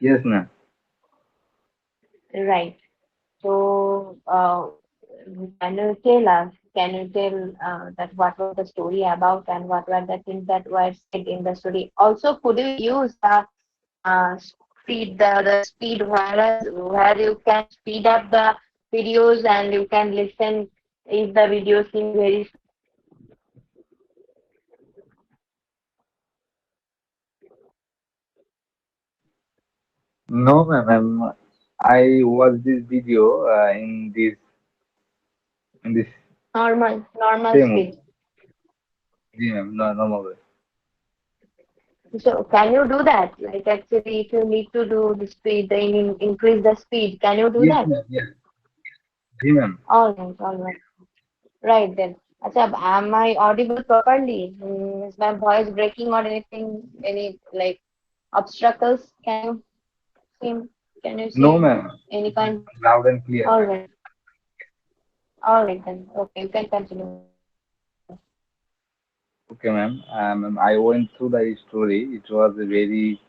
Yes, ma'am. Right. So, can you tell us, can you tell that what was the story about and what were the things that were said in the story? Also, could you use the the speed where you can speed up the videos and you can listen if the video seems very. No, ma'am. I watched this video in this Normal same movie. speed. Ji, ma'am. No, no more. So can you do that? Like actually, if you need to do the speed, increase the speed, can you do Yes, that? ma'am. Yes. Ji, ma'am. All right, all right. Right then. Acha, am I audible properly? Is my voice breaking or anything? Any like obstacles? See? Can you No, see ma'am. any kind? Loud and clear, All ma'am. right, all right then. Okay, you can continue. Okay, ma'am. I went through the story. It was a very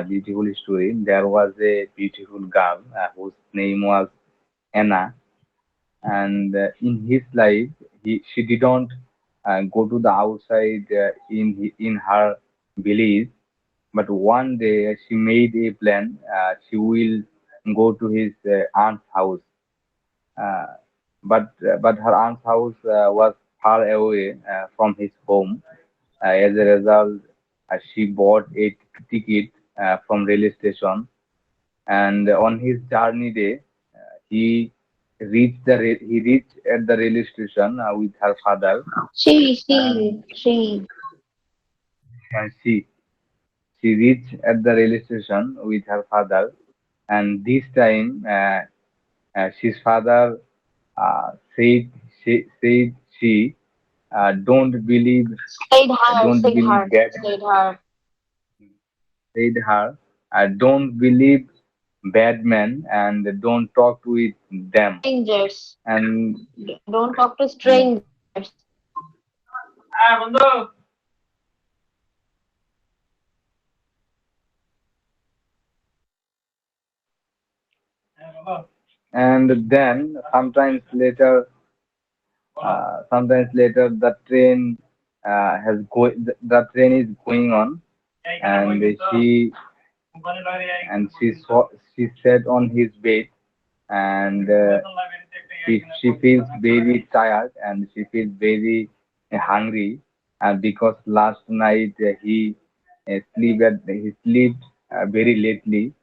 beautiful story. There was a beautiful girl whose name was Anna, and in his life, she didn't go to the outside in her village. But one day she made a plan. She will go to his aunt's house. Uh, but her aunt's house was far away from his home. As a result, she bought a ticket from railway station, and on his journey day, he he reached at the railway station with her father, and and she reached at the railway station with her father, and this time his father uh, said said she don't believe don't believe bad said her don't believe bad men and don't talk with them Strangers. and Don't talk to strangers. and then sometimes later the train the train is going on and she saw she sat on his bed and she feels very tired and she feels very hungry because last night he slept very lately.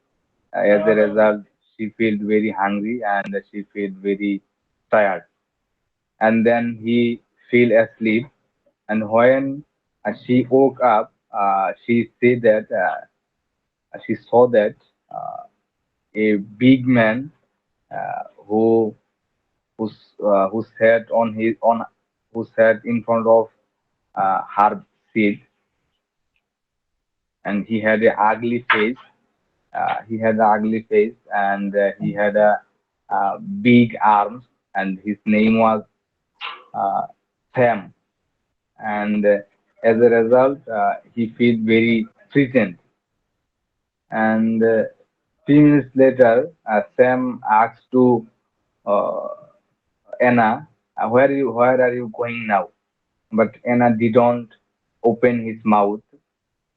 As a result, she feels very hungry and she feels very tired. And then he fell asleep. And when she woke up, she saw that a big man who who sat on his on who sat in front of her seat, and he had a ugly face. He had an ugly face, and he had a big arms, and his name was uh, Sam. And as a result, he felt very threatened. And few minutes later, Sam asked to uh, Anna, where are you going now? But Anna didn't open his mouth.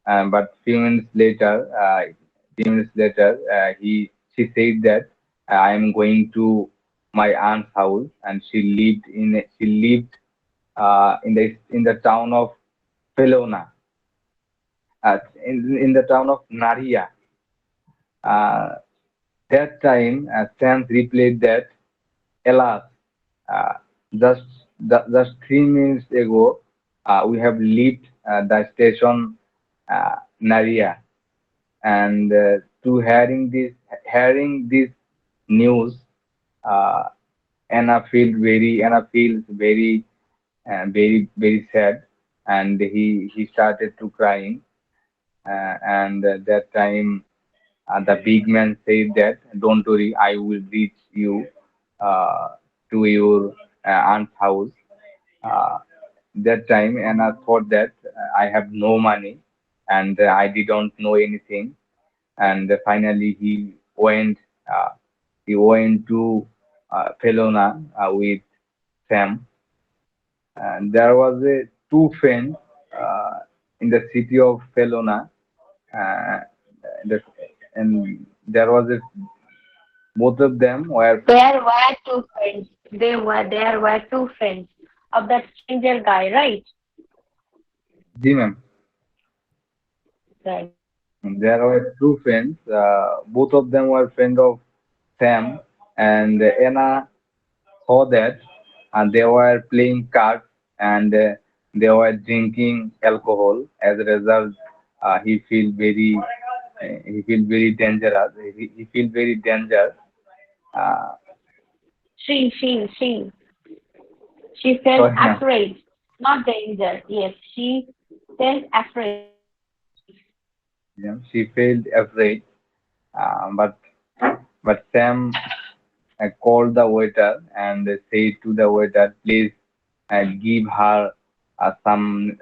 But few minutes later, she said that I am going to my aunt's house, and she lived in the town of Pelona, in the town of Naria. Uh, that time, Sam replied that, alas, uh, just just 3 minutes ago, we have left the station Naria, and to hearing this news, uh, Anna feels very sad, and he started to crying, and that time the big man said that don't worry, I will reach you uh, to your aunt's house. Uh, that time Anna thought that I have no money and I didn't know anything. and finally uh, he went to Felona with Sam. And there was a two friends uh, in the city of Felona, uh, the, and there was a both of them were There were two friends. There were two friends of that stranger guy, right? Jimem. Right. There were two friends. Both of them were friend of Sam, and Anna saw that, and they were playing cards and they were drinking alcohol. As a result, he feel very dangerous. He feel very dangerous. Uh, She so felt afraid, not danger. Yes, she felt afraid. she felt afraid. But Sam called the waiter and said to the waiter, please give her some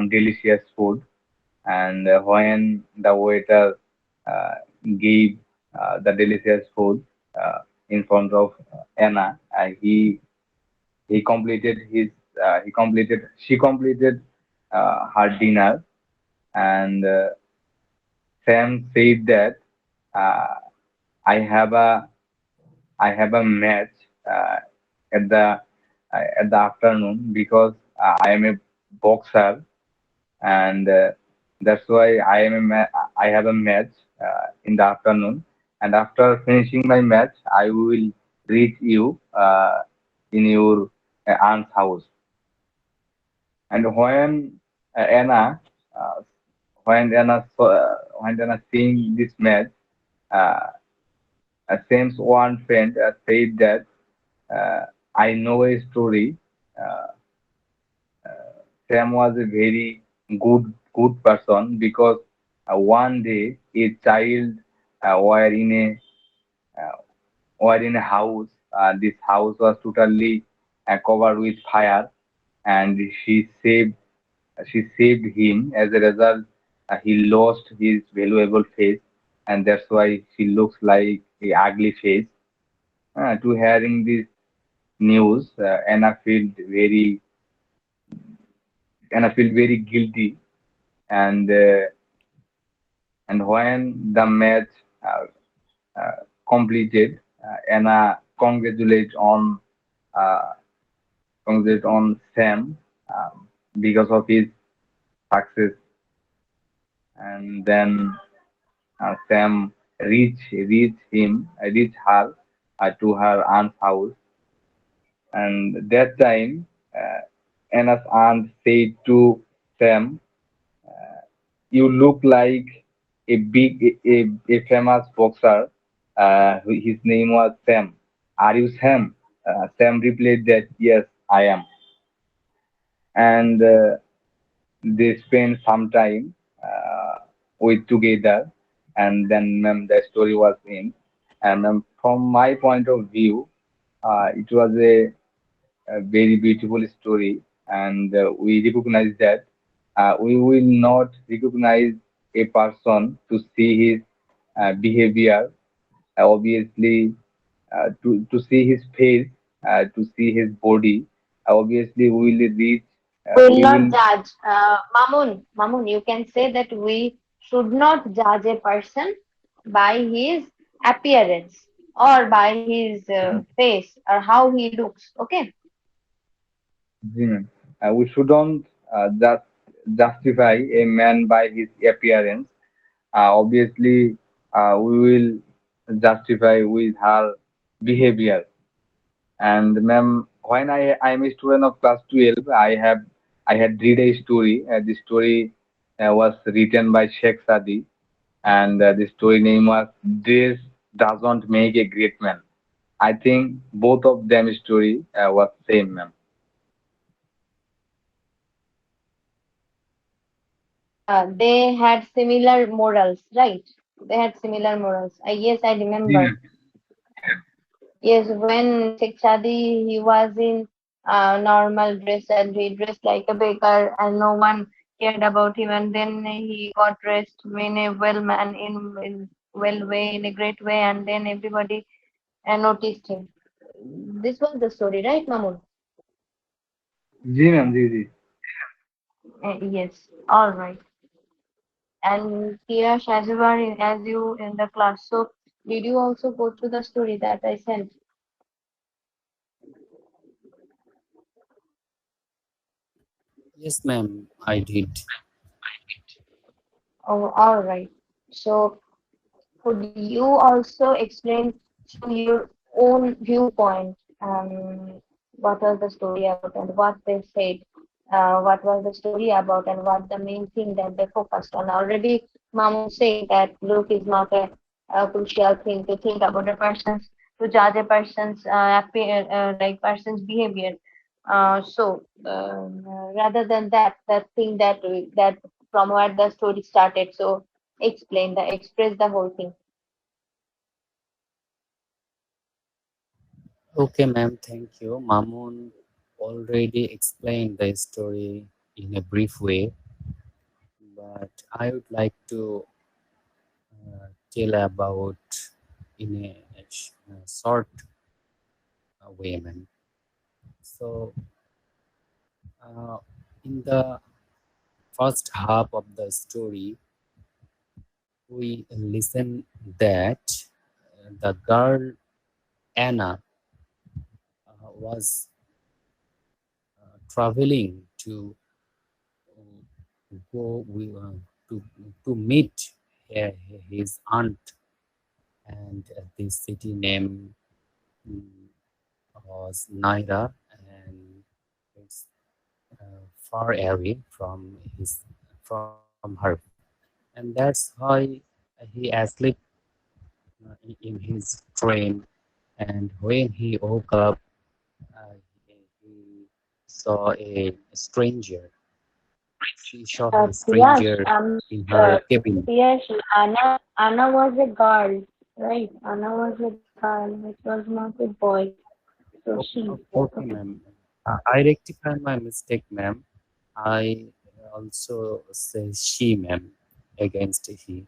delicious food. And when the waiter uh, gave the delicious food in front of Anna, he completed she completed her dinner, and Sam said that uh, I have a I have a match uh, at the afternoon because I am a boxer, and that's why I have a match in the afternoon. And after finishing my match, I will reach you in your aunt's house. And uh, when Anna seeing this match, uh, Sam's one friend said that I know a story. Uh, Sam was a very good person because one day a child uh, were in a were in a house. This house was totally covered with fire, and she saved him. As a result, he lost his valuable face, and that's why she looks like a ugly face. To hearing this news, Anna felt very guilty, and when the match uh, completed, Anna uh, congratulate on Sam because of his success, and then Sam reach her to her aunt's house, and that time uh, Anna's aunt said to Sam, "You look like a famous boxer. His name was Sam. Are you Sam?" Sam replied that yes, I am, and they spent some time with together, and then ma'am, the story was in. And ma'am, from my point of view, it was a very beautiful story, and we recognize that we will not recognize a person to see his behavior. Obviously, to see his face, to see his body. Obviously, we will reach. Will We not will. judge. Mamun, you can say that we should not judge a person by his appearance or by his face or how he looks. Okay. We shouldn't just justify a man by his appearance. Obviously, we will justify with her behavior. And ma'am, when I am a student of class 12, I had read a story. The story was written by Sheikh Sadi, and the story name was "This Doesn't Make a Great Man." I think both of them story was same, ma'am. They had similar morals, right? They had similar morals. Yes, I जी remember. Ma'am. Yes, when Sheikh Shadi, he was in normal dress and he dressed like a baker and no one cared about him. And then he got dressed in a well man in well way, in a great way, and then everybody noticed him. This was the story, right, Mamun? जी ma'am जी जी Yes. All right. And Kiyash, as you were as you in the class, so did you also go through the story that I sent? Yes, ma'am, I did. Oh, all right. So could you also explain from your own viewpoint what was the story about and what they said? What was the story about and what the main thing that they focused on? Already, Mamun said that look is not a crucial thing to think about a person's to judge a person's like person's behavior. Rather than that, the thing that from where the story started. So express the whole thing. Okay, ma'am, thank you. Mamun already explained the story in a brief way, but I would like to tell about in a short way, ma'am. So, uh, in the first half of the story, we listen that the girl Anna was traveling to go to to meet uh, his aunt, and the city name mm, was Naira, and it's far away from her, and that's why he asleep in his train. And when he woke up, he saw a stranger. She saw a Priyash, stranger in her cabin. Priyash, Anna was a girl, right? Anna was a girl. It was not a boy. So she. Okay, Okay. ma'am. I rectify my mistake, ma'am. I also say she, ma'am, against he.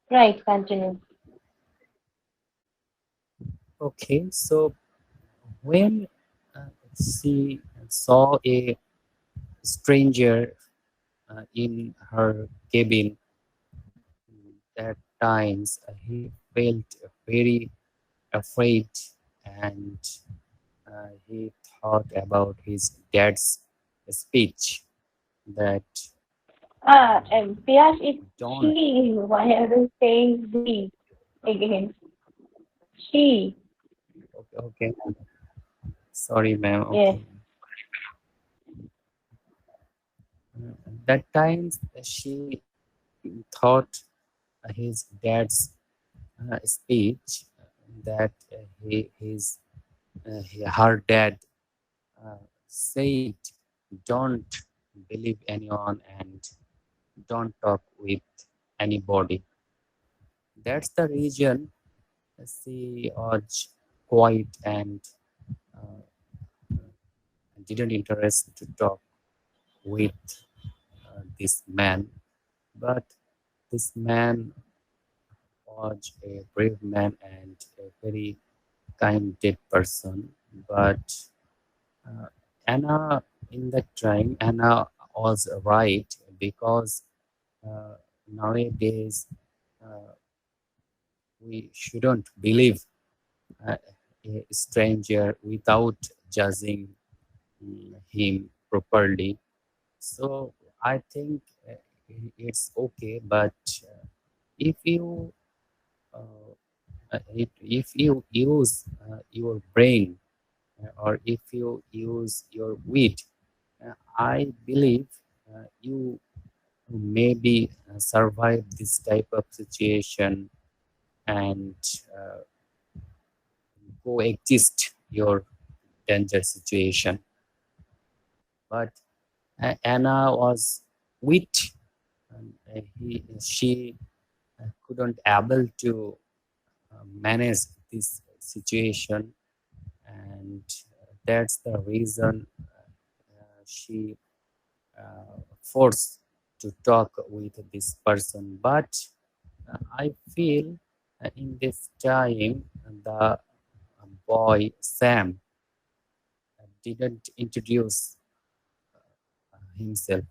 Right. Continue. Okay, so when she saw a stranger in her cabin, that times he felt very afraid, and he thought about his dad's speech that Priyash, it's don't. she. Why are you saying he again? She. Okay, okay, ma'am. Sorry, ma'am. Yes. Okay. That times she thought his dad's speech that her dad said, don't believe anyone and don't talk with anybody. That's the reason she was quiet and uh, didn't interest to talk with this man. But this man was a brave man and a very kind-dead person. But uh, Anna, in that time, Anna was right because uh, nowadays uh, we shouldn't believe uh, a stranger without judging him properly. So I think it's okay, but if you uh, if you use your brain or if you use your wit, I believe you maybe survive this type of situation and uh, coexist your danger situation. But Anna was weak. And, she couldn't able to manage this situation, and that's the reason she forced. to talk with this person, but I feel in this time the boy Sam didn't introduce himself.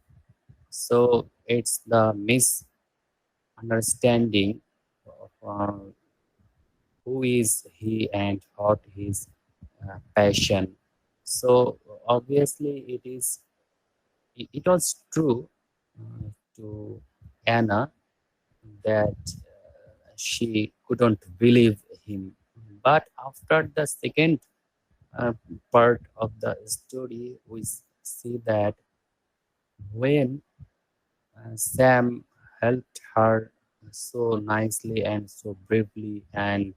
So it's the misunderstanding of who is he and what his passion. So obviously it was true to Anna that she couldn't believe him. But after the second uh, part of the story, we see that when Sam helped her so nicely and so bravely, and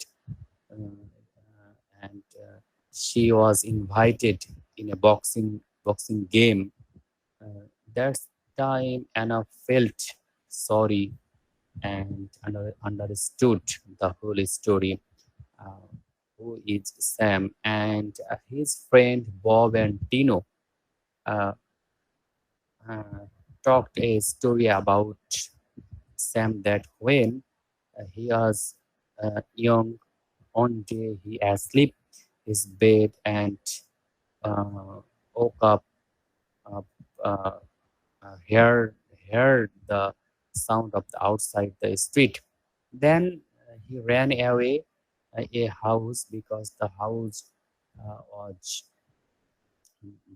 she was invited in a boxing game. That time Anna felt sorry and understood the whole story. Uh, who is Sam and his friend Bob and Tino uh, uh, talked a story about Sam that when he was young, one day he asleep his bed and uh, woke up, uh, uh, heard the sound of the outside the street. Then he ran away a house because the house was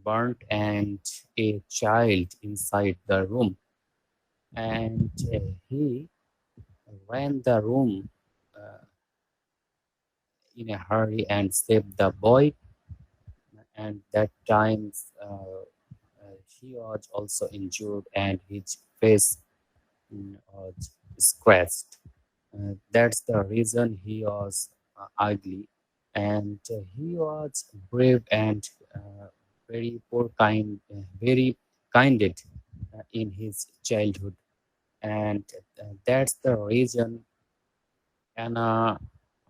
burnt and a child inside the room. And he ran the room uh, in a hurry and saved the boy. And that time he was also injured and his face was scratched. That's the reason he was ugly, and he was brave and very poor kind, very kinded in his childhood, and that's the reason Anna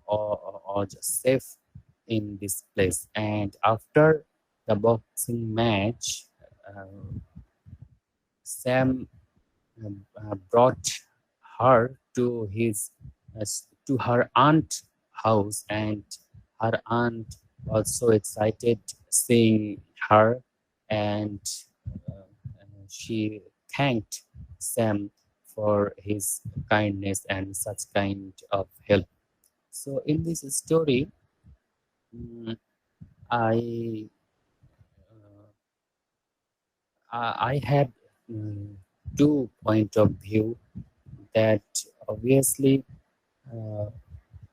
was safe in this place. And after the boxing match, uh, Sam brought her to his to her aunt house, and her aunt was so excited seeing her, and she thanked Sam for his kindness and such kind of help. So in this story, mm, I I had two point of view that obviously uh,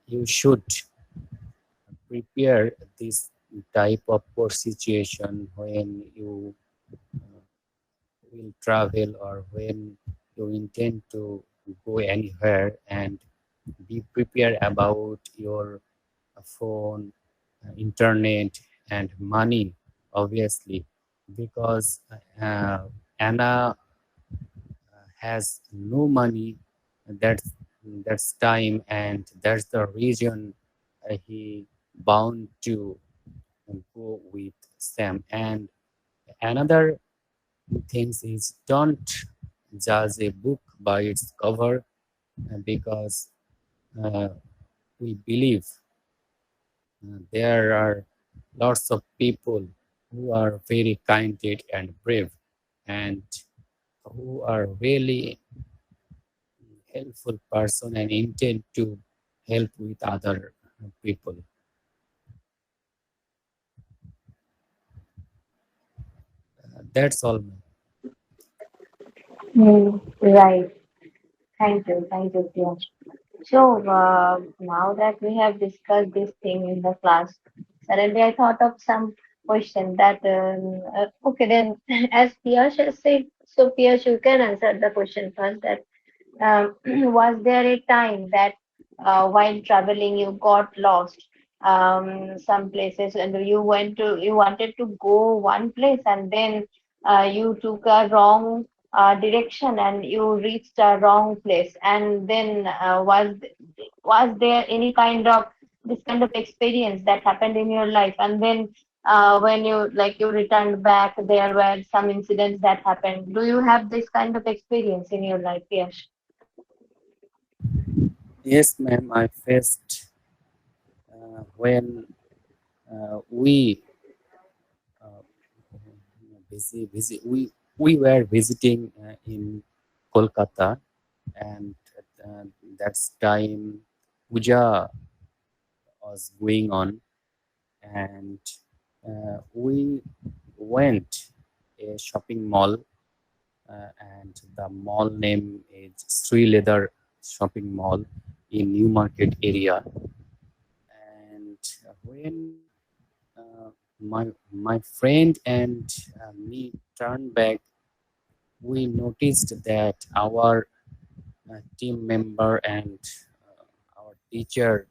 you should prepare this type of poor situation when you uh, will travel or when you intend to go anywhere, and be prepared about your phone, internet, and money, obviously, because uh, Anna has no money. That's that's time, and that's the reason he bound to go with Sam. And another thing is don't judge a book by its cover, because uh, we believe there are lots of people who are very kinded and brave, and who are really helpful person and intend to help with other people. That's all. Right. Thank you, Priyansh. So now that we have discussed this thing in the class, suddenly I thought of some question that okay then as Piyash has said, so Piyash you can answer the question first that was there a time that while traveling you got lost some places and you wanted to go one place and then you took a wrong direction and you reached a wrong place and then was there any kind of this kind of experience that happened in your life and then when you like you returned back, there were some incidents that happened. Do you have this kind of experience in your life? Yes. Yes, ma'am. I faced when we uh, we were visiting in Kolkata, and uh, that's time puja was going on, and we went a shopping mall, and the mall name is Sri Leather Shopping Mall in New Market area. And when uh, my friend and me turned back, we noticed that our team member and our teacher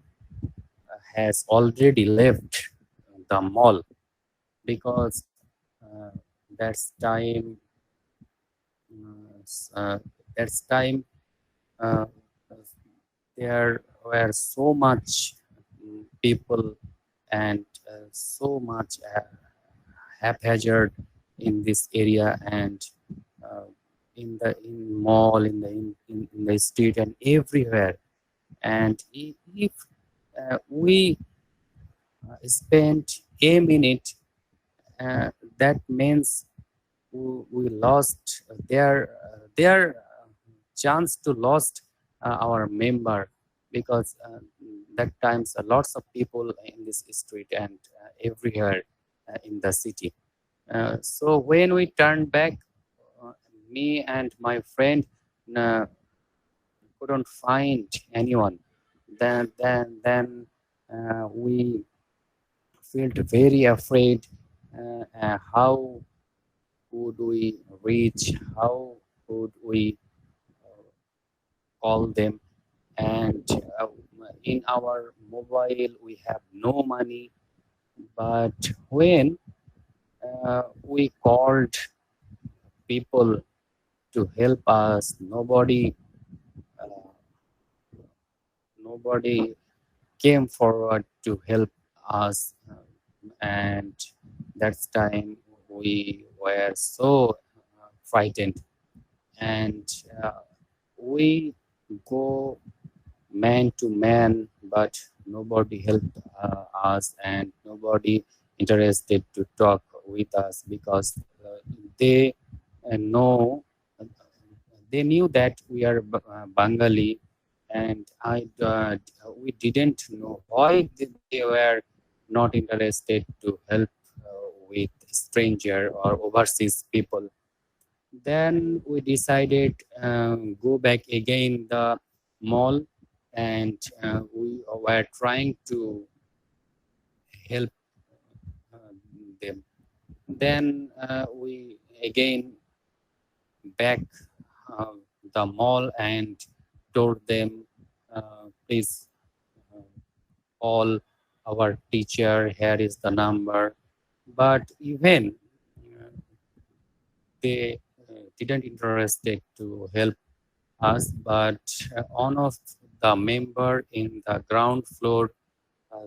has already left the mall, because that's time that's time uh, there were so much people, and so much haphazard in this area, and uh, in mall, in the street, and everywhere. And if we spent a minute, that means we lost their chance to lost our member, because that times lots of people in this street and everywhere in the city. So when we turned back, uh, me and my friend uh, couldn't find anyone. Then we felt very afraid. How would we reach? How would we uh, call them? And in our mobile, we have no money. But when we called people to help us, uh, nobody came forward to help us. And that's time we were so frightened, and we go man to man, but nobody helped us, and nobody interested to talk with us, because they know they knew that we are Bengali, and we didn't know why they were not interested to help with stranger or overseas people. Then we decided go back again the mall, and we were trying to help uh, them. Then we again back uh, the mall and told them, please uh, call our teacher. Here is the number. But even they didn't interested to help us, but one of the member in the ground floor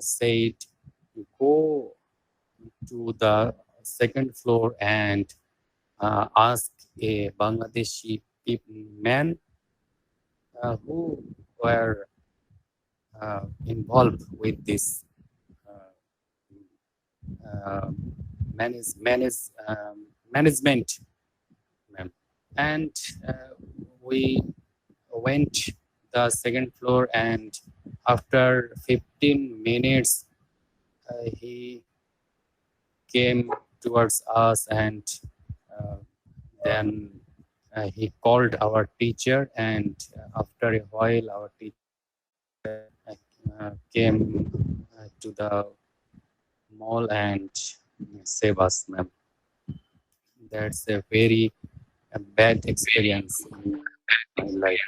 said, go to the second floor and ask a Bangladeshi man who were involved with this uh, uh, management, ma'am. And we went the second floor, and after 15 minutes he came towards us, and uh, then he called our teacher, and after a while our teacher came to the mall and save us, ma'am. That's a very bad experience in my life.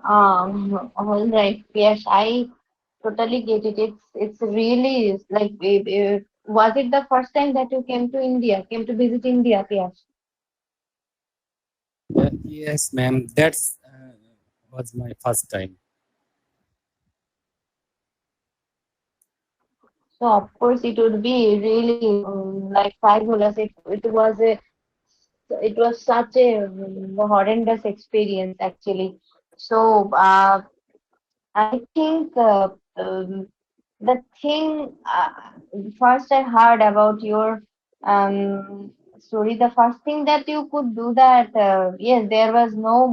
All right. Yes, I totally get it. It's really like was it the first time that you came to India, came to visit India? Yes. Yes, ma'am. That's was my first time. So of course it would be really like fabulous. It was such a horrendous experience actually. So I think the thing first I heard about your story. The first thing that you could do that yes, there was no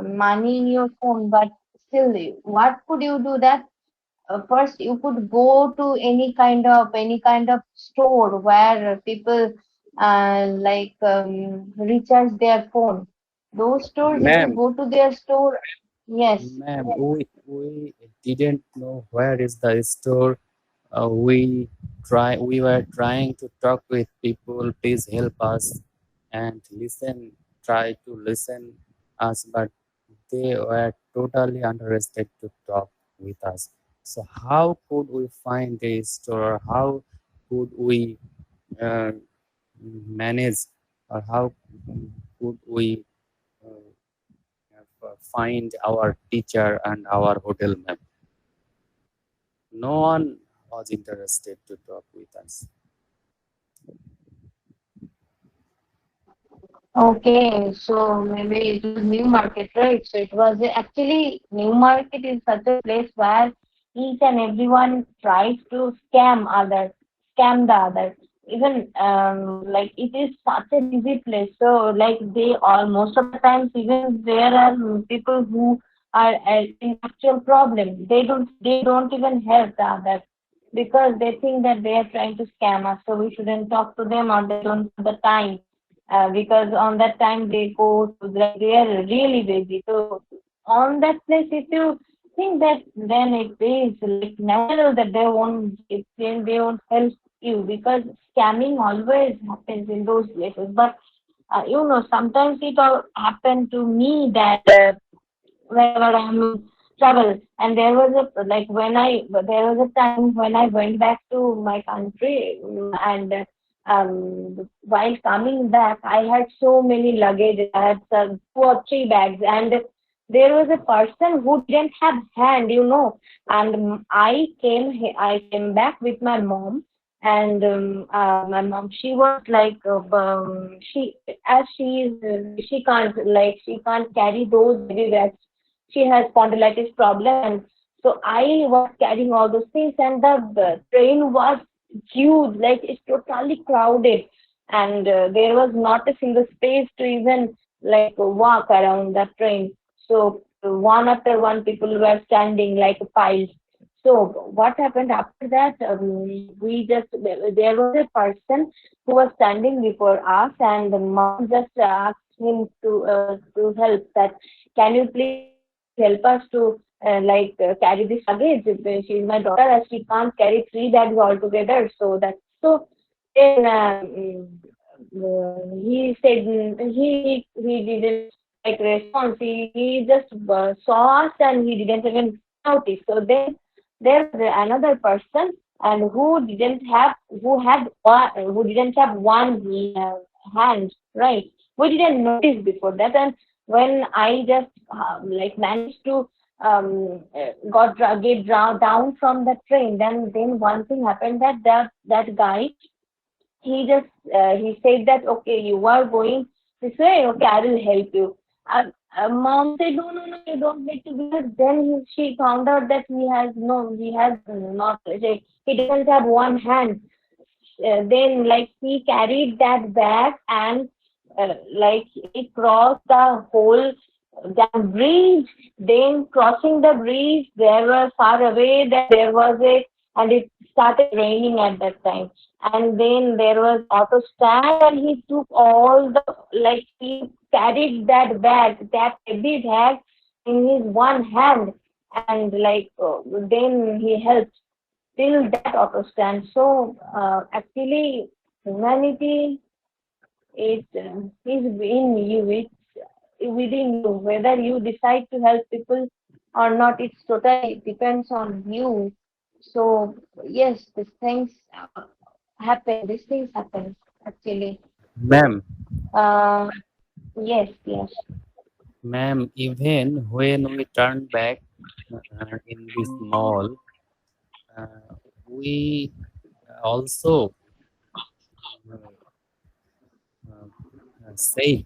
money in your phone, but still, what could you do that? First, you could go to any kind of store where people recharge their phone. Those stores, if you Ma'am, go to their store, yes. ma'am, we didn't know where is the store. We were trying to talk with people. Please help us and listen. Try to listen us, but they were totally interested to talk with us. So how could we find a store? How could we uh, manage, or how could we find our teacher and our hotel map? No one was interested to talk with us. Okay, so maybe it was New Market, right? So it was actually New Market is such a place where each and everyone tries to scam the other. Even like it is such a busy place. So like they all most of the times even there are people who are in actual problem. They don't even help the other because they think that they are trying to scam us. So we shouldn't talk to them or they don't have the time because on that time they go to like they are really busy. So on that place, if you think that, then it is like natural that they won't help you because scamming always happens in those places. But sometimes it all happened to me that whenever I'm in trouble. And there was a like when I there was a time when I went back to my country and while coming back, I had so many luggage. I had some 2 or 3 bags, and there was a person who didn't have hand, and I came back with my mom. And my mom, she was like, she as she is, she can't carry those heavy bags. She has spondylitis problem, and so I was carrying all those things, and the train was huge, like it's totally crowded, and there was not a single space to even like walk around the train. So one after one, people were standing like piles. So what happened after that? We just there was a person who was standing before us, and the mom just asked him to help. That can you please help us to carry this luggage? She's my daughter, as she can't carry 3 bags altogether. So that so then he said he didn't like response. He just saw us and he didn't even notice. So then there was another person and who didn't have one hand, right? We didn't notice before that, and when I just managed to get down from the train, then one thing happened that guy, he said that, okay, you are going this way, okay, I will help you. Mom said, no, no, no, you don't need to, because then she found out that he has not, like, he doesn't have one hand. Then like he carried that bag and like he crossed the whole damn bridge. Then crossing the bridge, there was far away that there was a, and it started raining at that time. And then there was auto stand, and he took all the, like he carried that heavy bag in his one hand, and then he helped till that auto stand. So actually, humanity is in you. It's within you. Whether you decide to help people or not, it's totally depends on you. So yes, these things happen actually. Ma'am, Uh, yes, yes. ma'am, even when we turned back in this mall, uh, we we also uh, uh, said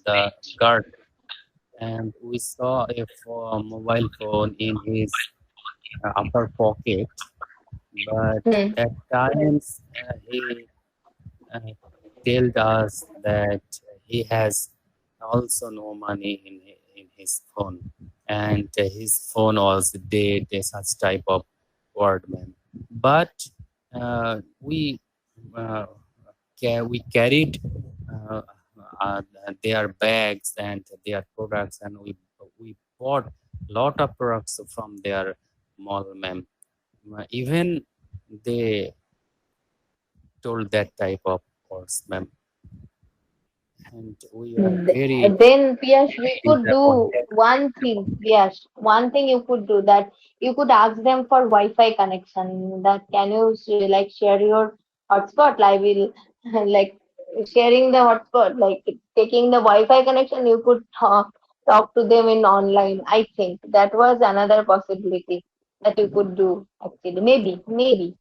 the guard, and we saw a mobile phone in his upper pocket. But Hmm. at times he uh, told us that he has also no money in his phone, and his phone was dead, such type of word, man. But we uh, we carried uh, uh, their bags and their products, and we bought lot of products from their mall, ma'am. Even they told that type of course, ma'am, and we are very Then, Piyash, we could do disappointed. one thing. Yes, one thing you could do, that you could ask them for Wi-Fi connection. That can you like share your hotspot? I will like sharing the hotspot, like taking the Wi-Fi connection. You could talk to them in online. I think that was another possibility that you could do. Actually, maybe.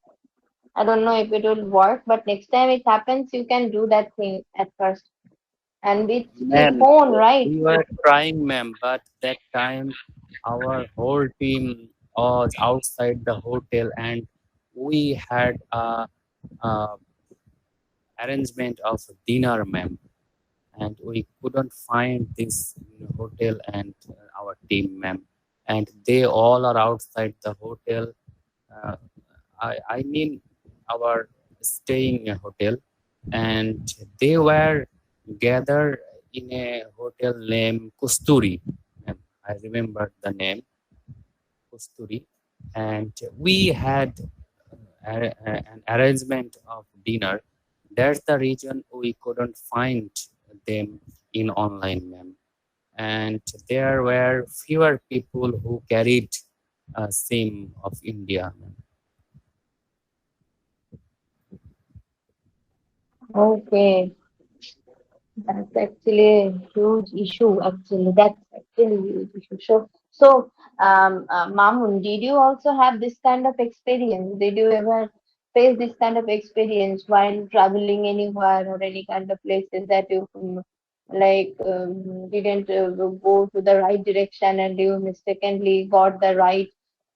I don't know if it will work, but next time it happens, you can do that thing at first. And with Man, phone, right? we were trying, ma'am, but that time our whole team was outside the hotel, and we had a arrangement of dinner, ma'am, and we couldn't find this hotel and our team, ma'am, and they all are outside the hotel. Uh, I mean our staying hotel, and they were gathered in a hotel named Kusturi. I remember the name Kusturi, and we had an arrangement of dinner. That's the reason we couldn't find them in online, ma'am. And there were fewer people who carried a SIM of India. Okay, that's actually a huge issue. Actually, that's actually a huge issue. So, Mamun, did you also have this kind of experience? Did you ever face this kind of experience while traveling anywhere or any kind of places that you didn't go to the right direction and you mistakenly got the right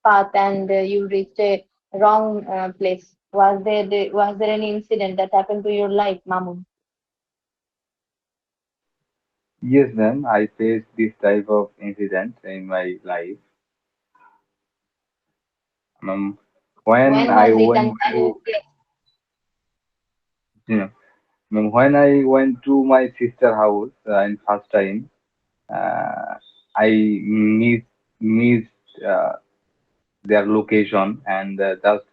path and you reached a wrong place? Was there any incident that happened to your life, Mamun? Yes, ma'am. I faced this type of incident in my life. Um, when When I was it went and can to, you explain? you know, when I went to my sister house in first time, uh, I missed their location, and just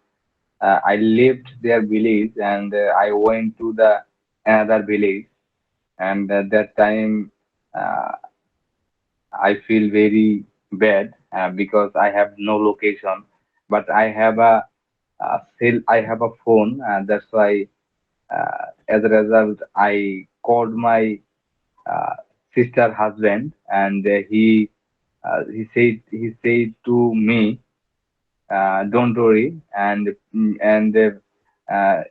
I left their village, and I went to the another village, and at that time uh, I feel very bad because I have no location, but I have I have a phone, and that's why as a result I called my uh, sister husband, and he said to me, don't worry, and uh,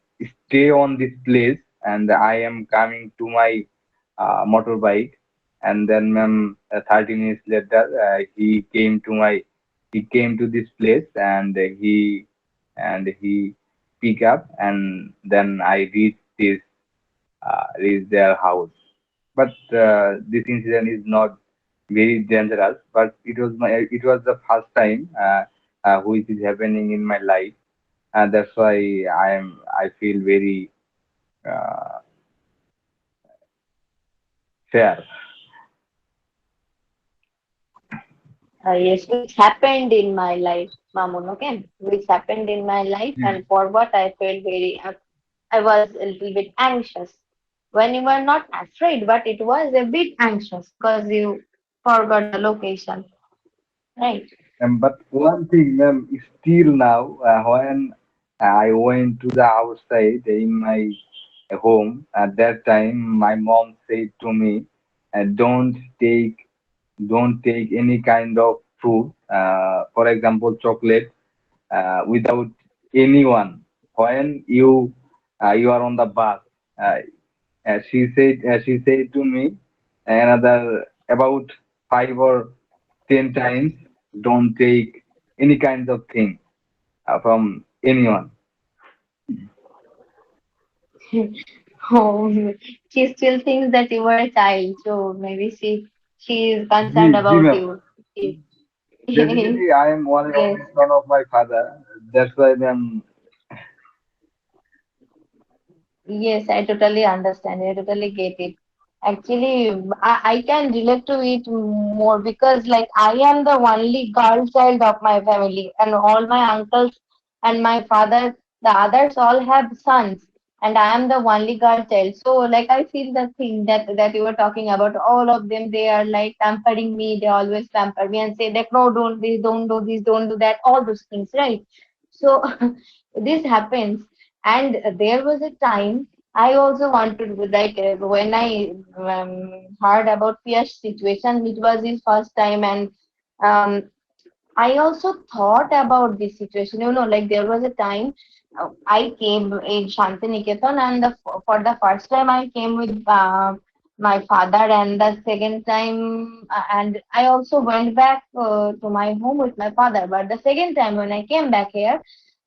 stay on this place, and I am coming to my motorbike. And then, 30 minutes later, he came to this place, and he pick up, and then I reached their house. But this incident is not very dangerous, but it was the first time which is happening in my life, and that's why I feel very uh, fair. Yes, which happened in my life, Mamun, okay? Which happened in my life, and for what I felt I was a little bit anxious. When you were not afraid, but it was a bit anxious because you forgot the location, right? But one thing, ma'am, is still now, when I went to the outside in my home, at that time, my mom said to me, uh, "Don't take, don't take any kind of fruit, for example, chocolate, without anyone. When you are on the bus, uh, she said to me another about 5 or 10 times, don't take any kinds of thing from anyone. Oh, she still thinks that you were a child, so maybe she is concerned Ji, about ma'am. you. She- Basically, I am one and Yes. only son of my father. That's why, ma'am. Yes, I totally understand. I totally get it. Actually, I can relate to it more because, like, I am the only girl child of my family, and all my uncles and my father, the others all have sons, and I am the only girl child. So, like, I feel the thing that you were talking about. All of them, they are like pampering me. They always pamper me and say that no, don't this, don't do this, don't do that, all those things, right? So, this happens. And there was a time I also wanted to, like, when I heard about Piya's situation, which was his first time, and um, I also thought about this situation. You know, like there was a time I came in Shantiniketan, and for the first time I came with my father, and the second time, and I also went back to my home with my father. But the second time when I came back here,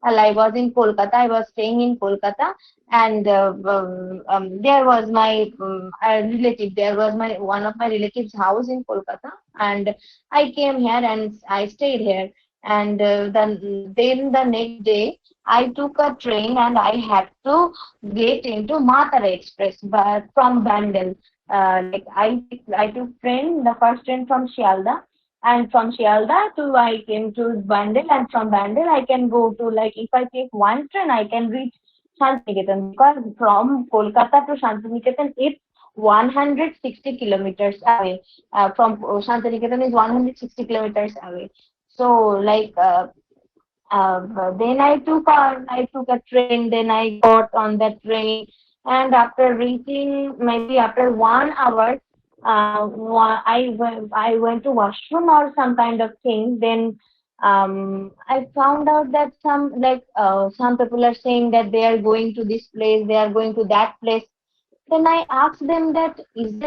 I was in Kolkata. I was staying in Kolkata, and there was my relative. There was my one of my relatives' house in Kolkata, and I came here and I stayed here. And then the next day, I took a train and I had to get into Matara Express but from Bandel. I took train, the first train from Shialda, and from Shialda to I came to Bandel, and from Bandel I can go to, like, if I take one train I can reach Shantiniketan, because from Kolkata to Shantiniketan it's 160 kilometers away. From Shantiniketan is 160 kilometers away. So, like, then I took a train. Then I got on that train, and after reaching, maybe after 1 hour, I went to washroom or some kind of thing. Then I found out that some people are saying that they are going to this place, they are going to that place. Then I asked them that it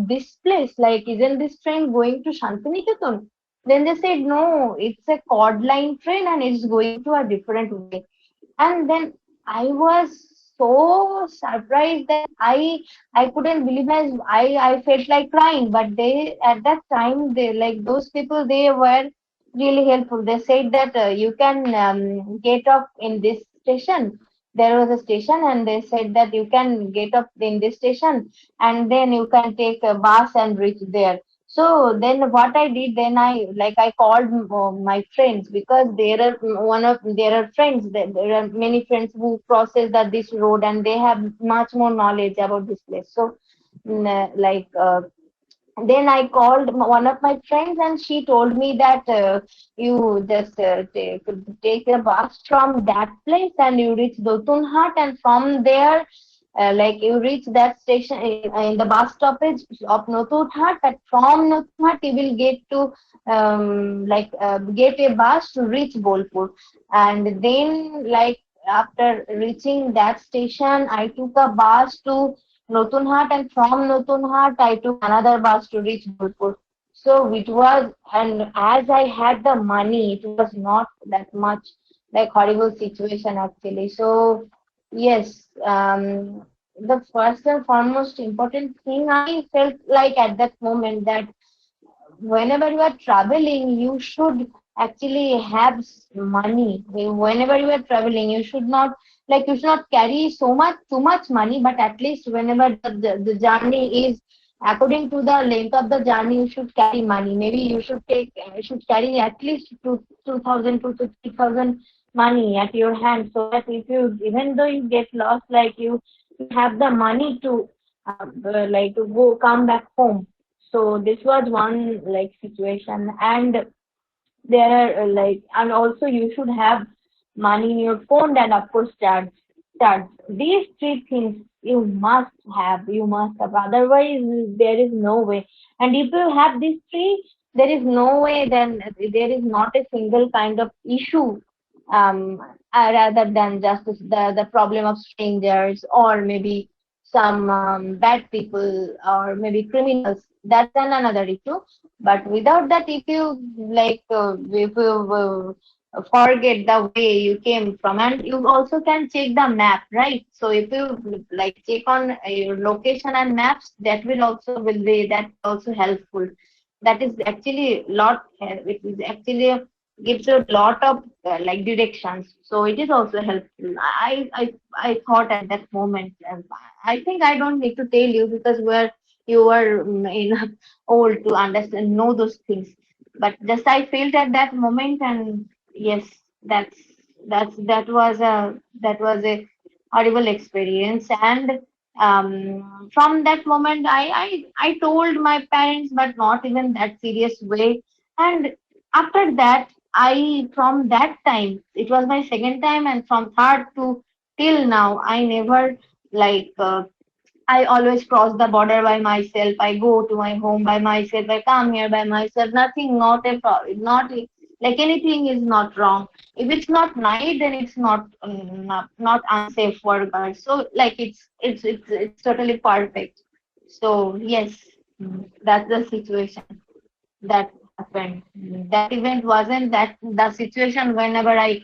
this place, like, isn't this train going to Shantiniketan? Then they said no, it's a cord line train and it's going to a different way. And then I was so surprised that I couldn't believe my I felt like crying. But they, at that time, they, like, those people, they were really helpful. They said that you can get off in this station. There was a station, and they said that you can get up in this station, and then you can take a bus and reach there. So then what I did, then I called my friends, because there are friends, there are many friends who crosses this road, and they have much more knowledge about this place. So then I called one of my friends, and she told me that you just take a bus from that place and you reach Dotunhat, and from there, like, you reach that station in the bus stoppage of Notunhat, and from Notunhat you will get to get a bus to reach Bolpur. And then, like, after reaching that station, I took a bus to Notunhat, and from Notunhat I took another bus to reach Bolpur. So it was, and as I had the money, it was not that much like horrible situation actually. So yes, the first and foremost important thing I felt like at that moment, that whenever you are traveling, you should actually have money. Whenever you are traveling, you should not, like, you should not carry too much money, but at least whenever the journey is according to the length of the journey, you should carry money. Maybe you should carry at least 2,000 to 3,000 money at your hand, so that if you, even though you get lost, like, you have the money to like, to go come back home. So this was one, like, situation. And there are and also you should have money in your phone, and of course charge. These three things you must have, otherwise there is no way. And if you have these three, there is no way, then there is not a single kind of issue um, rather than just the problem of strangers or maybe some bad people or maybe criminals. That's another issue. But without that, if you if you forget the way you came from, and you also can check the map, right? So if you like check on your location and maps, that will also helpful. That is actually lot. It is actually gives you a lot of directions, so it is also helpful. I thought at that moment, I think I don't need to tell you because you were enough old to understand know those things, but just I felt at that moment. And yes, that's that was a horrible experience. And from that moment I told my parents, but not even that serious way. And after that, I from that time, it was my second time, and from third to till now, I never like I always cross the border by myself. I go to my home by myself. I come here by myself. Nothing, not a problem. Not like anything is not wrong. If it's not night, then it's not unsafe for girls. So like it's totally perfect. So yes, that's the situation that happened. That event wasn't that the situation whenever I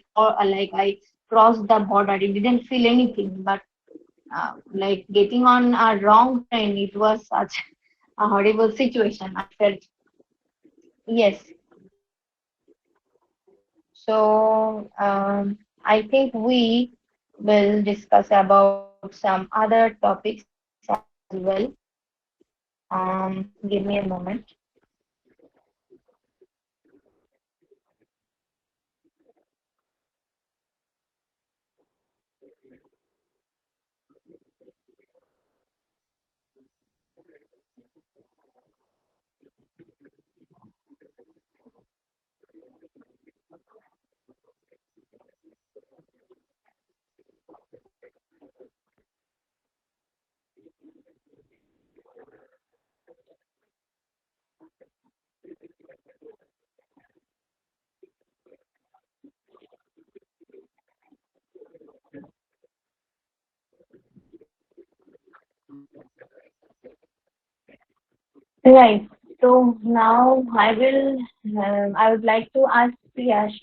crossed the border. It didn't feel anything, but like getting on a wrong train, it was such a horrible situation. I felt yes. So I think we will discuss about some other topics as well. Give me a moment. Right. So now I would like to ask Priyash,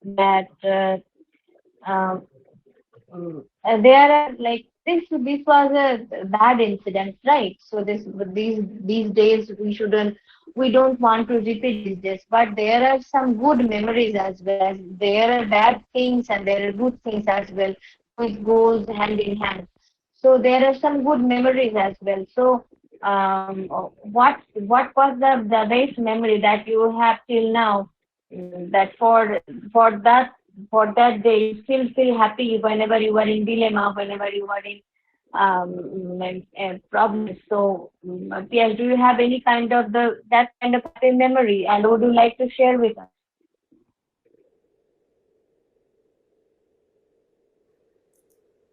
that um, there are like this was a bad incident, right? So these days we don't want to repeat these days, but there are some good memories as well. As there are bad things and there are good things as well, which goes hand in hand. So there are some good memories as well. So what was the best memory that you have till now? That for that for that day you still feel happy whenever you are in dilemma, whenever you are in problems. So, Pierre, do you have any kind of the that kind of happy memory, and would you like to share with us?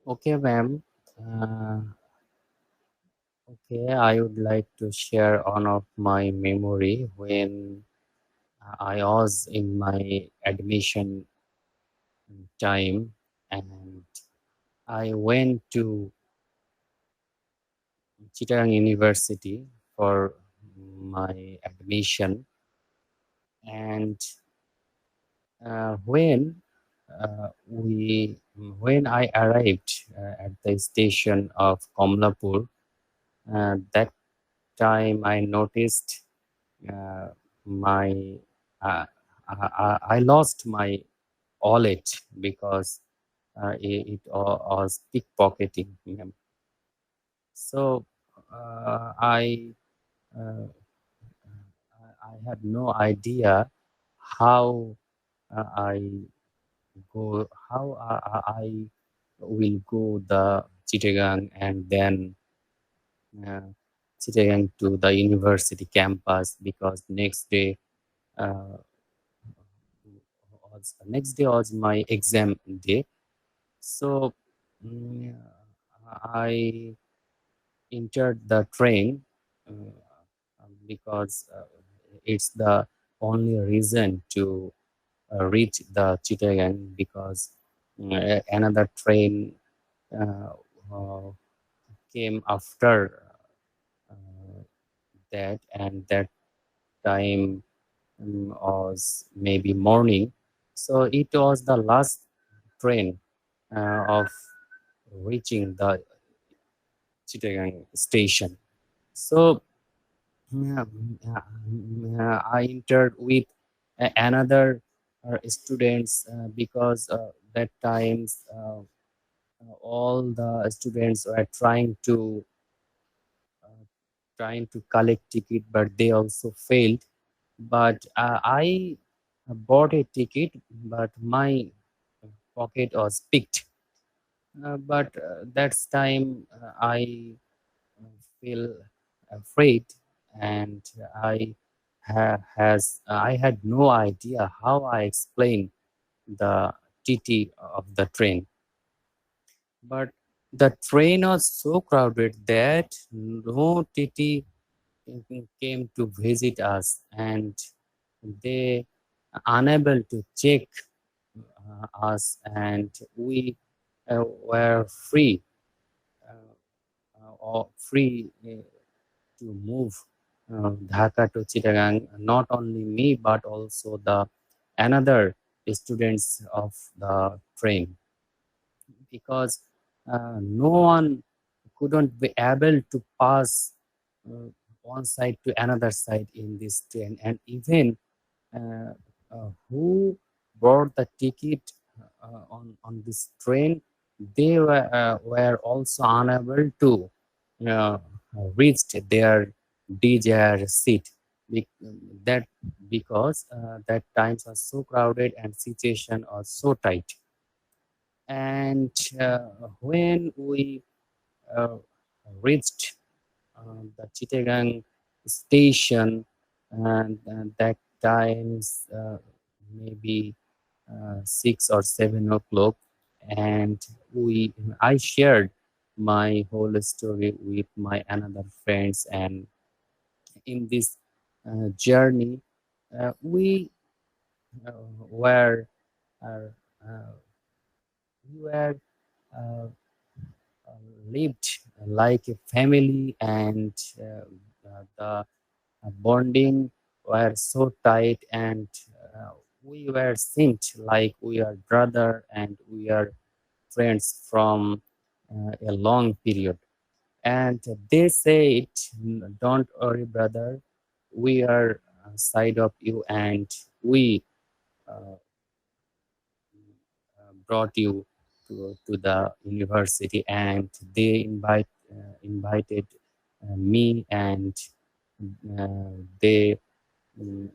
Okay, ma'am. Uh, okay, I would like to share one of my memory when I was in my admission time, and I went to Chittagong University for my admission. And when when I arrived at the station of Komlapur, that time I noticed uh, my I lost my wallet because it was pickpocketing. So uh, I had no idea how I I will go the Chittagong and then uh, Chittagong to the university campus, because uh, next day was my exam day. So mm, I entered the train because it's the only reason to reach the Chittagong because another train uh, uh, came after uh, that, and that time was maybe morning. So it was the last train of reaching the Chittagong station. So yeah, I entered with another students because that times all the students were uh, trying to collect ticket, but they also failed. But I bought a ticket, but my pocket was picked. But that's time I feel afraid, and I had no idea how I explain the TT of the train. But the train was so crowded that no TT came to visit us, and they unable to check us, and we were free or free to move Dhaka to Chittagong. Not only me, but also the another students of the train, because no one couldn't be able to pass uh, one side to another side in this train, and even uh, who bought the ticket on this train, they were also unable to uh, reach their desired seat. That because that times are so crowded and situation are so tight. And when we uh, reached the Chittagong station, and that times maybe 6 or 7 o'clock, and we I shared my whole story with my another friends, and in this journey we uh, were uh, uh, we were uh, lived like a family, and the bonding were so tight, and we were synced like we are brother and we are friends from a long period. And they said, don't worry brother, we are side of you, and we uh, brought you to the university. And they invited me, and they mm,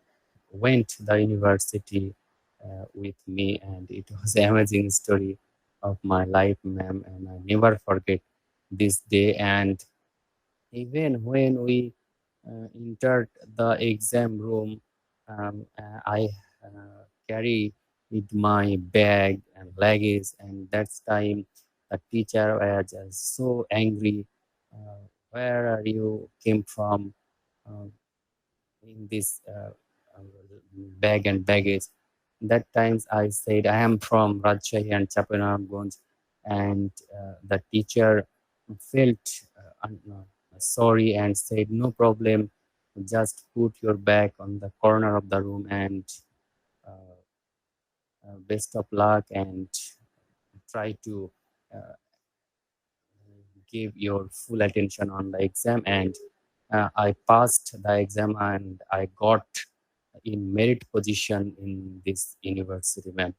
went to the university with me, and it was an amazing story of my life, ma'am, and I never forget this day. And even when we entered the exam room, I carry with my bag and luggage, and that's time the teacher was just so angry. Where are you came from? Uh, in this bag and baggage. That times I said I am from Rajshahi and Chapanamganj, and the teacher felt sorry and said no problem, just put your bag on the corner of the room, and uh, best of luck, and try to uh, give your full attention on the exam. And I passed the exam, and I got in merit position in this university, ma'am.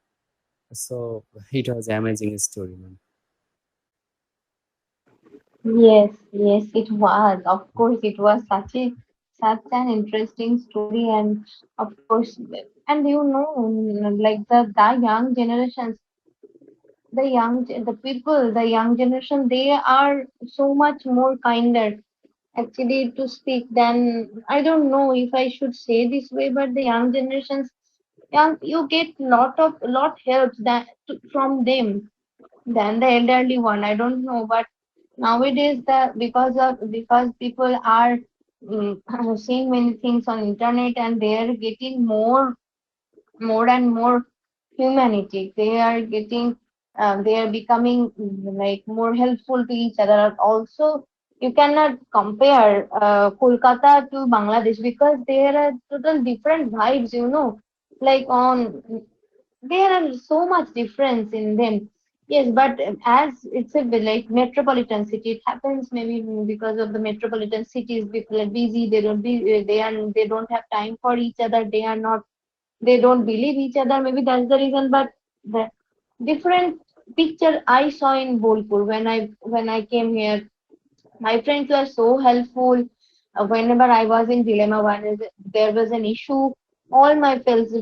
So it was amazing story, ma'am. Yes, yes, it was. Of course, it was such an interesting story, and of course, and like the young generations, the people, the young generation, they are so much more kinder actually to speak than, I don't know if I should say this way, but the young generations, young, you get lot helps that from them than the elderly one. I don't know, but nowadays the because people are seeing many things on internet, and they are getting more more and more humanity. They are getting, they are becoming like more helpful to each other. Also, you cannot compare Kolkata to Bangladesh because there are total different vibes, you know. Like on, there are so much difference in them. Yes, but as it's a like metropolitan city, it happens maybe because of the metropolitan cities. People are busy. They don't be. They don't have time for each other. They are not, they don't believe each other. Maybe that's the reason. But the different picture I saw in Bolpur when I came here, my friends were so helpful. Whenever I was in dilemma, there was an issue, all my friends,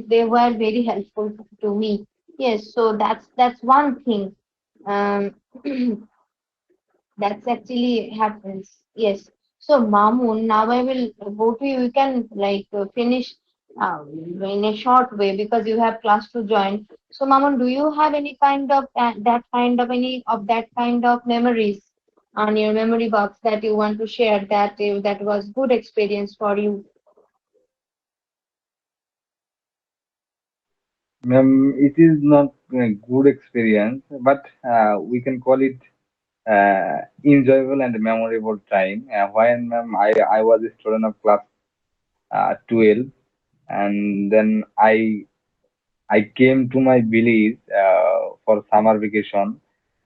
they were very helpful to me. Yes, so that's one thing. Um, That's actually happens. Yes. So Mamun, now I will go to you. You can like finish in a short way because you have class to join. So Mamun, do you have any kind of that kind of memories on your memory box that you want to share that was good experience for you? It is not a good experience, but we can call it enjoyable and memorable time. When I was a student of class 12, and then I came to my village for summer vacation,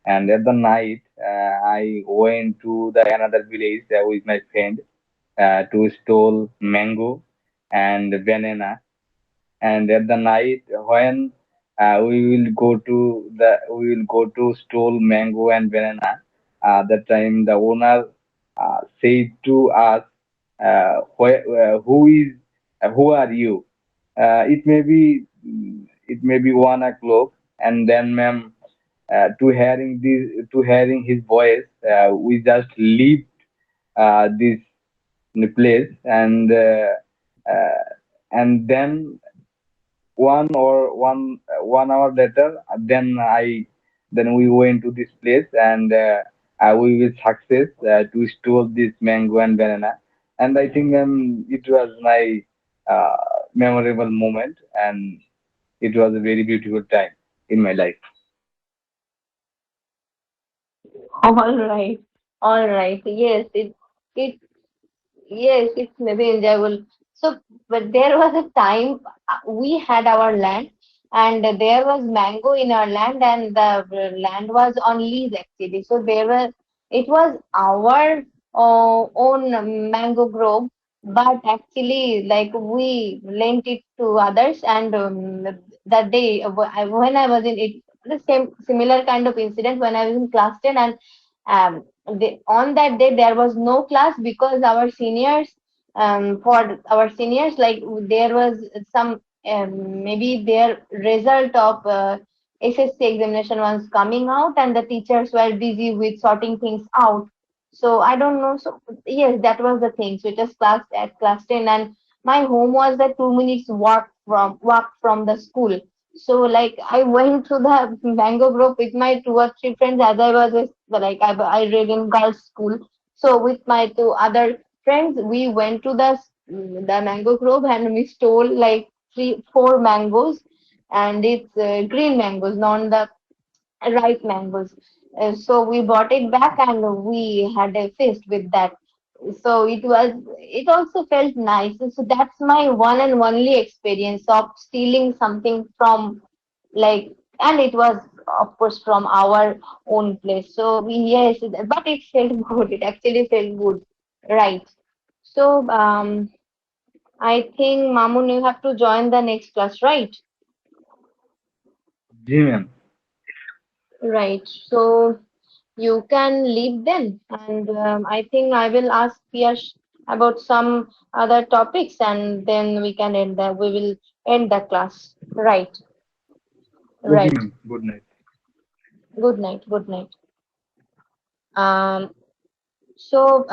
and at the night I went to the another village with my friend to stole mango and banana. And at the night when we will go to stole mango and banana, that time the owner said to us, who are you? It may be 1 o'clock, and then ma'am, to hearing his voice, we just leave this place, uh, and then 1 hour later, then we went to this place, and we will success to store this mango and banana. And I think it was my uh, memorable moment, and it was a very beautiful time in my life. All right, all right. Yes, it yes, it's maybe enjoyable. So, but there was a time we had our land, and there was mango in our land, and the land was on lease actually. So it was our own mango grove, but actually, like we lent it to others, and that day when I was in it, the same similar kind of incident when I was in class 10, and on that day there was no class because our seniors, for our seniors, like there was some maybe their result of SSC examination was coming out, and the teachers were busy with sorting things out. So I don't know. So yes, that was the thing. So it was class 10, and my home was the 2 minutes walk from the school. So like I went to the mango grove with my two or three friends as I was I read in girls school. So with my two other friends, we went to the mango grove and we stole like 3 4 mangoes, and it's green mangoes, not the ripe mangoes. So we brought it back and we had a feast with that. So it also felt nice. So that's my one and only experience of stealing something from like, and it was of course from our own place. So yes, but it felt good. It actually felt good, right? So I think Mamun, you have to join the next class, right? Ji ma'am. Right. So you can leave then, and I think I will ask Piyash about some other topics, and then we can end the we will end the class. Right. Okay, Right. ma'am. Good night. Good night. Good night. Um. So,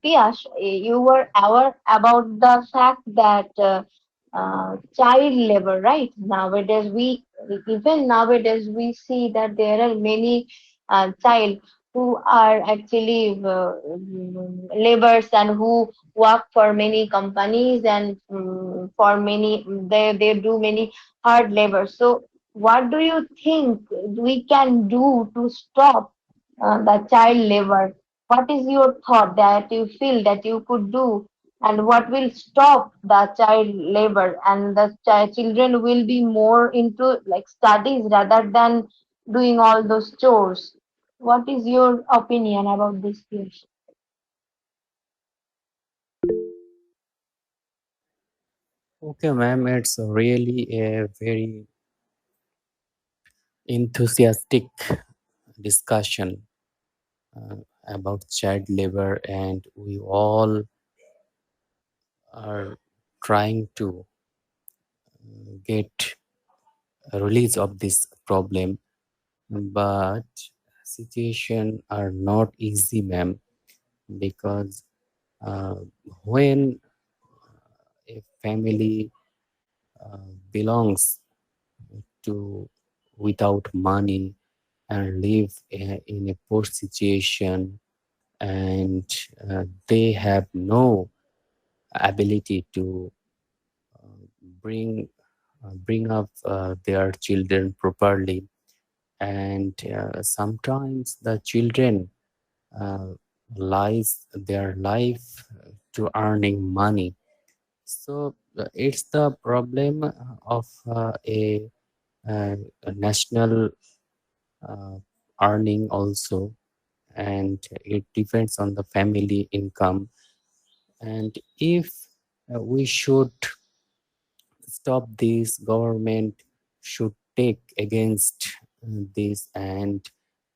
Piyash, you were aware about the fact that child labor, right? Nowadays, we even nowadays we see that there are many child. who are actually laborers and who work for many companies and for many they do many hard labor. So what do you think we can do to stop the child labor? What is your thought that you feel that you could do, and what will stop the child labor and the children will be more into like studies rather than doing all those chores? What is your opinion about this, Piyush? Okay, ma'am, it's really a very enthusiastic discussion uh, about child labor, and we all are trying to get a release of this problem, but situation are not easy, ma'am, because uh, when a family belongs to without money and live in a poor situation, and they have no ability to bring bring up their children properly, and sometimes the children uh, lies their life to earning money. So it's the problem of a national uh, earning also, and it depends on the family income. And if we should stop this, government should take against this. And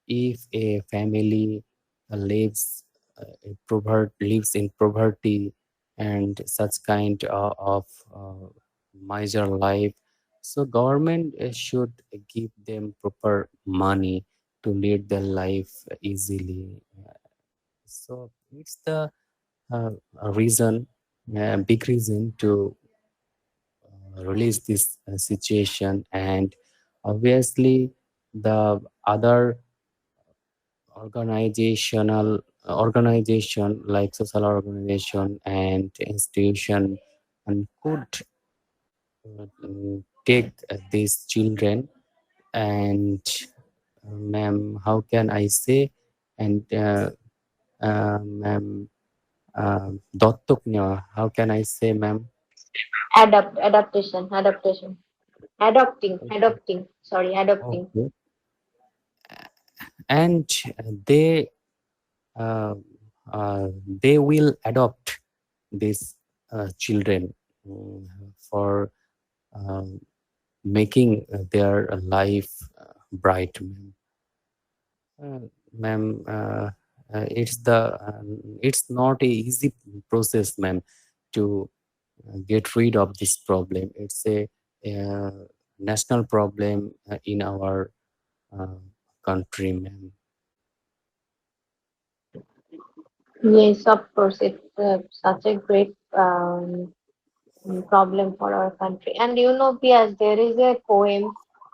if a family lives in poverty and such kind of miser life, so government should give them proper money to lead their life easily. So it's the uh, reason, big reason to release this situation. And obviously the other organization like social organization and institution and could take these children. And ma'am, how can I say, and ma'am, দত্তক নেওয়া, how can I say, ma'am? Adopting. Sorry, adopting. Okay. And they uh, they will adopt these children for uh, making their life bright, ma'am. Ma'am, it's not a easy process, ma'am, to get rid of this problem. It's a uh, national problem in our uh, country, ma'am. Yes, of course, it's such a great problem for our country. And you know, Piaz, there is a poem,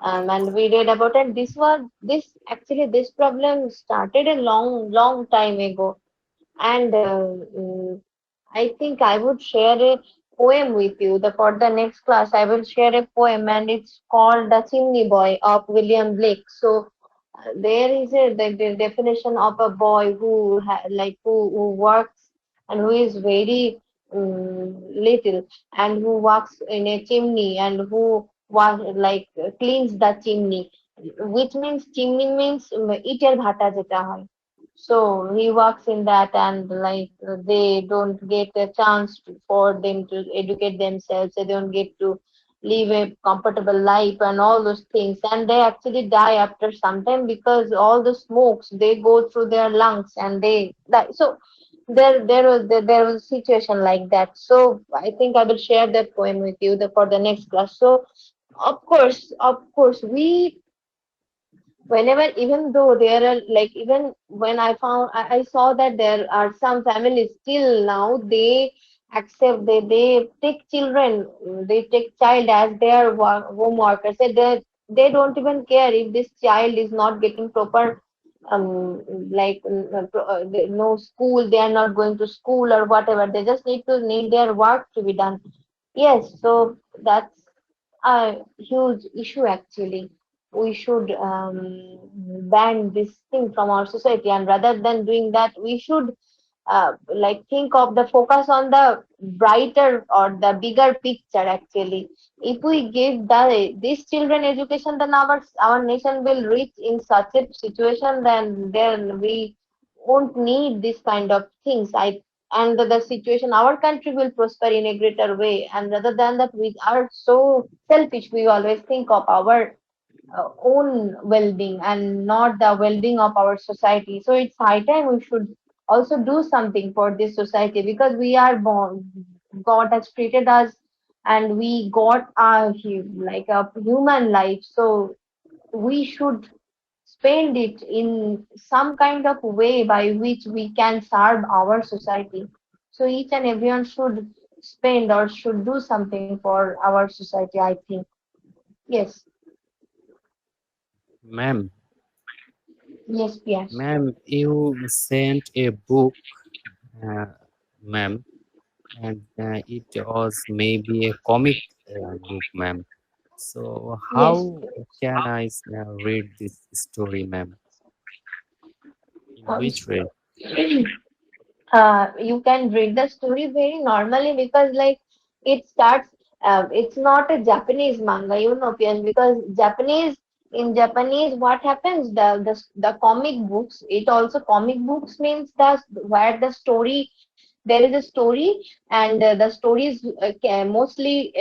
and we read about it. This problem started a long time ago, and I think I would share a poem with you. For the next class, I will share a poem, and it's called "The Chimney Boy" of William Blake. So there is the definition of a boy who works and who is very little and who works in a chimney and who cleans the chimney, which means chimney means ইটের ভাটা যেটা হয়. So he works in that, and they don't get a chance for them to educate themselves. They don't get to live a comfortable life and all those things, and they actually die after some time because all the smokes they go through their lungs and they die. So there was a situation like that. So I think I will share that poem with you for the next class. So of course we, whenever, even though there are even when I saw that there are some families still now they accept, they take children, they take child as their home workers. They don't even care if this child is not getting proper no school, they are not going to school or whatever, they just need their work to be done. Yes, so that's a huge issue actually. We should ban this thing from our society, and rather than doing that, we should think of the focus on the brighter or the bigger picture actually. If we give these children education, then our nation will reach in such a situation, then we won't need this kind of things. And the situation, our country will prosper in a greater way. And rather than that, we are so selfish, we always think of our own well-being and not the well-being of our society. So it's high time we should also do something for this society, because we are born, God has created us, and we got like a human life. So we should spend it in some kind of way by which we can serve our society. So each and everyone should spend or should do something for our society, I think. Yes, Ma'am, yes, yes. ma'am, you sent a book, uh, ma'am, and it was maybe a comic book, ma'am. So Yes, how can I read this story, ma'am? In um, which way? you can read the story very normally, because like it starts. It's not a Japanese manga, Piyan, because in Japanese, what happens? The comic books. It also comic books means the where the story, there is a story, and the story is mostly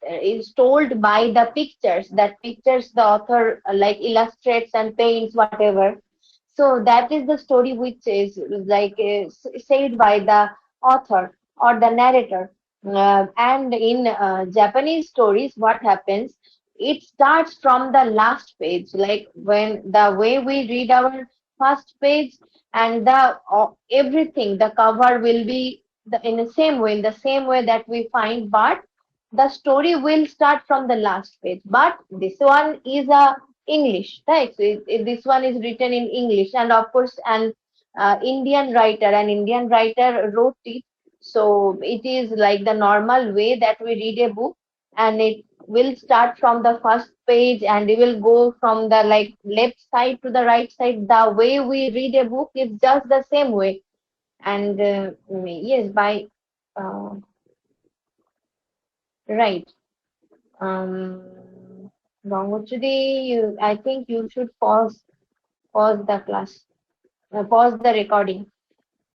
is told by the pictures. That pictures the author illustrates and paints whatever. So that is the story which is said by the author or the narrator. And in Japanese stories, what happens? It starts from the last page, like when the way we read our first page, and the everything, the cover will be in the same way that we find, but the story will start from the last page. But this one is a English, right? So this one is written in English, and of course, an Indian writer wrote it. So it is like the normal way that we read a book, and it will start from the first page, and it will go from the left side to the right side. The way we read a book is just the same way. And yes, by uh, right. Gangochudi, I think you should pause the class, pause the recording.